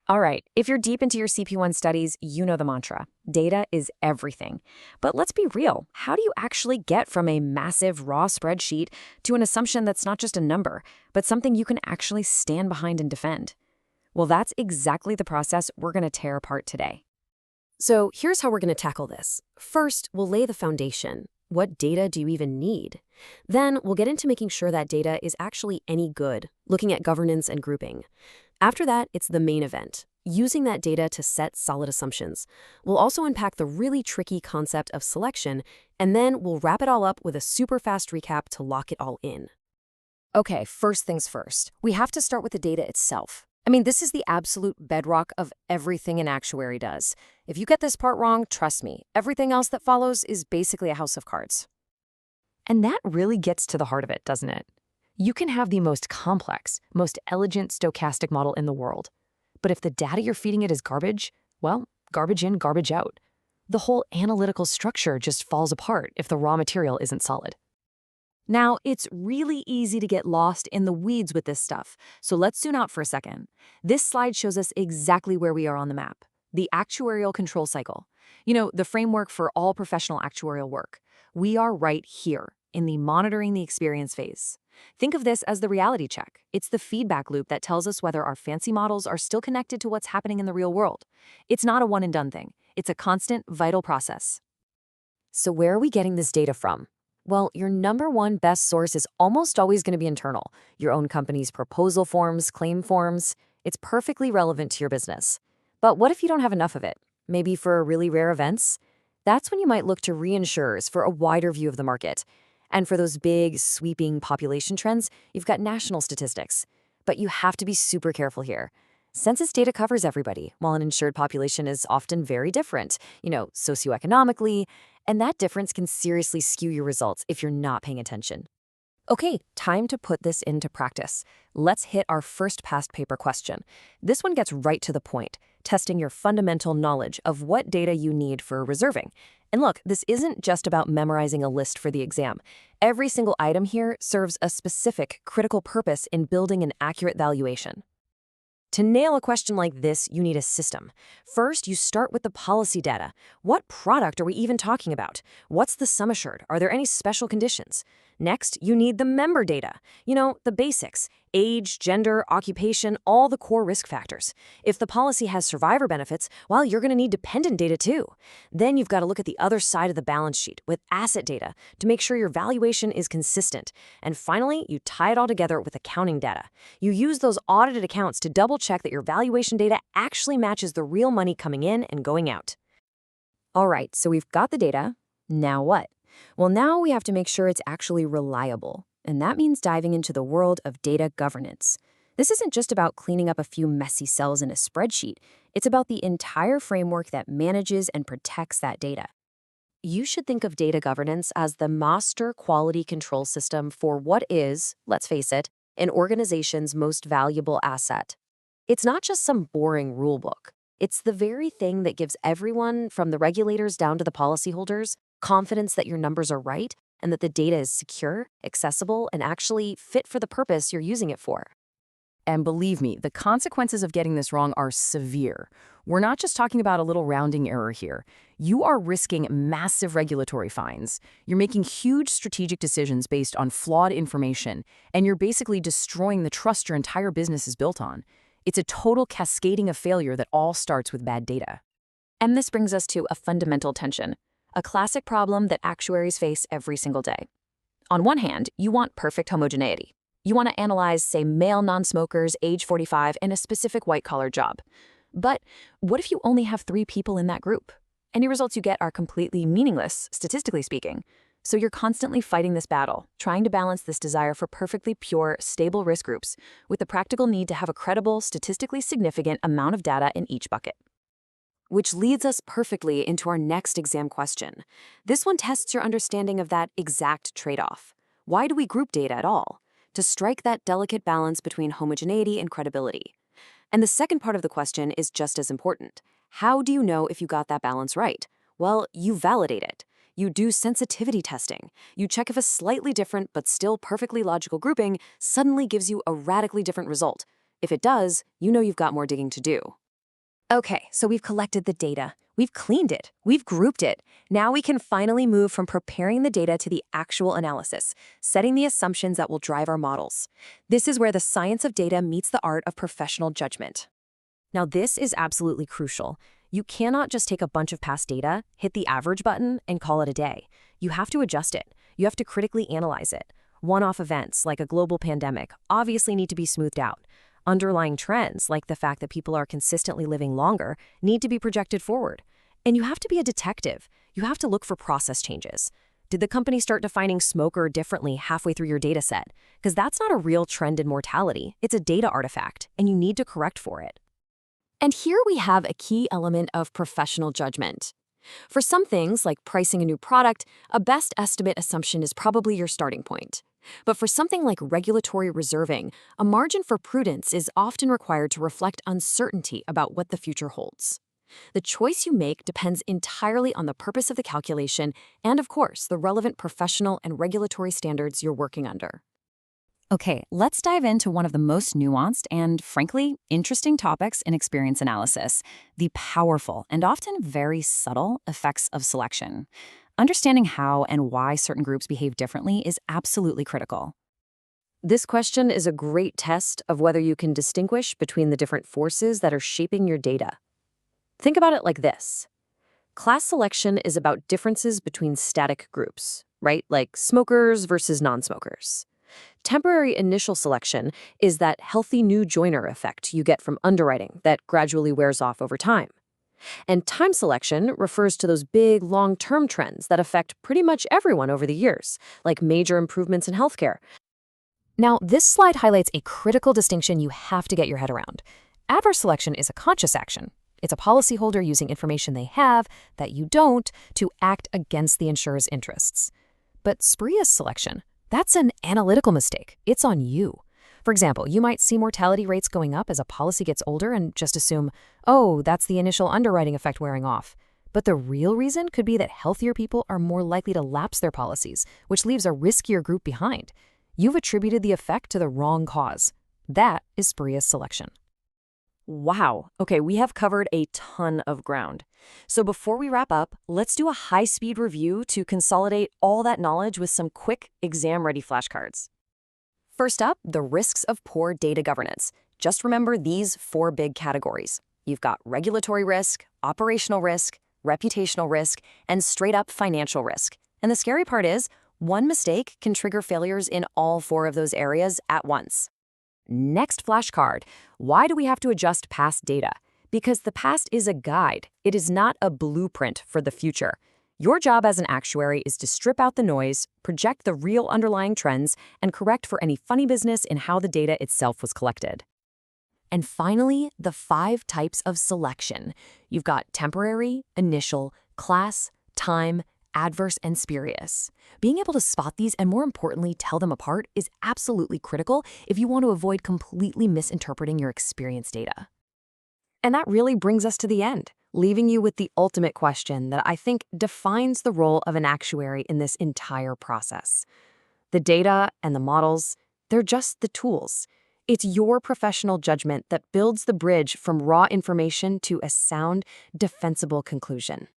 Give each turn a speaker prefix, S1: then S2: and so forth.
S1: All right, if you're deep into your CP1 studies, you know the mantra. Data is everything. But let's be real. How do you actually get from a massive raw spreadsheet to an assumption that's not just a number, but something you can actually stand behind and defend? Well, that's exactly the process we're going to tear apart today.
S2: So here's how we're going to tackle this. First, we'll lay the foundation. What data do you even need? Then we'll get into making sure that data is actually any good, looking at governance and grouping. After that, it's the main event, using that data to set solid assumptions. We'll also unpack the really tricky concept of selection, and then we'll wrap it all up with a super fast recap to lock it all in.
S1: Okay, first things first. We have to start with the data itself. I mean, this is the absolute bedrock of everything an actuary does. If you get this part wrong, trust me, everything else that follows is basically a house of cards. And that really gets to the heart of it, doesn't it? You can have the most complex, most elegant stochastic model in the world. But if the data you're feeding it is garbage, well, garbage in, garbage out. The whole analytical structure just falls apart if the raw material isn't solid. Now, it's really easy to get lost in the weeds with this stuff, so let's zoom out for a second. This slide shows us exactly where we are on the map, the actuarial control cycle. You know, the framework for all professional actuarial work. We are right here, in the monitoring the experience phase. Think of this as the reality check. It's the feedback loop that tells us whether our fancy models are still connected to what's happening in the real world. It's not a one-and-done thing. It's a constant, vital process. So where are we getting this data from? Well, your number one best source is almost always going to be internal. Your own company's proposal forms, claim forms. It's perfectly relevant to your business. But what if you don't have enough of it? Maybe for really rare events? That's when you might look to reinsurers for a wider view of the market. And for those big, sweeping population trends, you've got national statistics. But you have to be super careful here. Census data covers everybody, while an insured population is often very different, socioeconomically, and that difference can seriously skew your results if you're not paying attention. Okay, time to put this into practice. Let's hit our first past paper question. This one gets right to the point, testing your fundamental knowledge of what data you need for reserving. And look, this isn't just about memorizing a list for the exam. Every single item here serves a specific, critical purpose in building an accurate valuation. To nail a question like this, you need a system. First, you start with the policy data. What product are we even talking about? What's the sum assured? Are there any special conditions? Next, you need the member data. The basics: age, gender, occupation, all the core risk factors. If the policy has survivor benefits, well, you're going to need dependent data too. Then you've got to look at the other side of the balance sheet with asset data to make sure your valuation is consistent. And finally, you tie it all together with accounting data. You use those audited accounts to double-check that your valuation data actually matches the real money coming in and going out. All right, so we've got the data. Now what? Well, now we have to make sure it's actually reliable, and that means diving into the world of data governance. This isn't just about cleaning up a few messy cells in a spreadsheet. It's about the entire framework that manages and protects that data. You should think of data governance as the master quality control system for what is, let's face it, an organization's most valuable asset. It's not just some boring rule book. It's the very thing that gives everyone, from the regulators down to the policyholders, confidence that your numbers are right and that the data is secure, accessible, and actually fit for the purpose you're using it for. And believe me, the consequences of getting this wrong are severe. We're not just talking about a little rounding error here. You are risking massive regulatory fines. You're making huge strategic decisions based on flawed information, and you're basically destroying the trust your entire business is built on. It's a total cascading of failure that all starts with bad data. And this brings us to a fundamental tension, a classic problem that actuaries face every single day. On one hand, you want perfect homogeneity. You want to analyze, say, male non-smokers, age 45, in a specific white-collar job. But what if you only have 3 people in that group? Any results you get are completely meaningless, statistically speaking. So you're constantly fighting this battle, trying to balance this desire for perfectly pure, stable risk groups with the practical need to have a credible, statistically significant amount of data in each bucket. Which leads us perfectly into our next exam question. This one tests your understanding of that exact trade-off. Why do we group data at all? To strike that delicate balance between homogeneity and credibility. And the second part of the question is just as important. How do you know if you got that balance right? Well, you validate it. You do sensitivity testing. You check if a slightly different but still perfectly logical grouping suddenly gives you a radically different result. If it does, you know you've got more digging to do.
S3: Okay, so we've collected the data, we've cleaned it, we've grouped it. Now we can finally move from preparing the data to the actual analysis, setting the assumptions that will drive our models. This is where the science of data meets the art of professional judgment.
S1: Now, this is absolutely crucial. You cannot just take a bunch of past data, hit the average button, and call it a day. You have to adjust it. You have to critically analyze it. One-off events, like a global pandemic, obviously need to be smoothed out. Underlying trends, like the fact that people are consistently living longer, need to be projected forward. And you have to be a detective. You have to look for process changes. Did the company start defining smoker differently halfway through your data set? Because that's not a real trend in mortality. It's a data artifact, and you need to correct for it.
S2: And here we have a key element of professional judgment. For some things, like pricing a new product, a best estimate assumption is probably your starting point. But for something like regulatory reserving, a margin for prudence is often required to reflect uncertainty about what the future holds. The choice you make depends entirely on the purpose of the calculation and, of course, the relevant professional and regulatory standards you're working under.
S1: Okay, let's dive into one of the most nuanced and, frankly, interesting topics in experience analysis, the powerful and often very subtle effects of selection. Understanding how and why certain groups behave differently is absolutely critical.
S2: This question is a great test of whether you can distinguish between the different forces that are shaping your data. Think about it like this. Class selection is about differences between static groups, right? Like smokers versus non-smokers. Temporary initial selection is that healthy new joiner effect you get from underwriting that gradually wears off over time. And time selection refers to those big long-term trends that affect pretty much everyone over the years, like major improvements in healthcare.
S1: Now, this slide highlights a critical distinction you have to get your head around. Adverse selection is a conscious action. It's a policyholder using information they have that you don't to act against the insurer's interests. But spurious selection, that's an analytical mistake. It's on you. For example, you might see mortality rates going up as a policy gets older and just assume, oh, that's the initial underwriting effect wearing off. But the real reason could be that healthier people are more likely to lapse their policies, which leaves a riskier group behind. You've attributed the effect to the wrong cause. That is spurious selection.
S3: Wow. Okay, we have covered a ton of ground. So before we wrap up, let's do a high-speed review to consolidate all that knowledge with some quick exam-ready flashcards. First up, the risks of poor data governance. Just remember these 4 big categories. You've got regulatory risk, operational risk, reputational risk, and straight-up financial risk. And the scary part is, one mistake can trigger failures in all 4 of those areas at once. Next flashcard, why do we have to adjust past data? Because the past is a guide. It is not a blueprint for the future. Your job as an actuary is to strip out the noise, project the real underlying trends, and correct for any funny business in how the data itself was collected. And finally, the 5 types of selection. You've got temporary, initial, class, time, adverse, and spurious. Being able to spot these and, more importantly, tell them apart is absolutely critical if you want to avoid completely misinterpreting your experience data. And that really brings us to the end, leaving you with the ultimate question that I think defines the role of an actuary in this entire process. The data and the models, they're just the tools. It's your professional judgment that builds the bridge from raw information to a sound, defensible conclusion.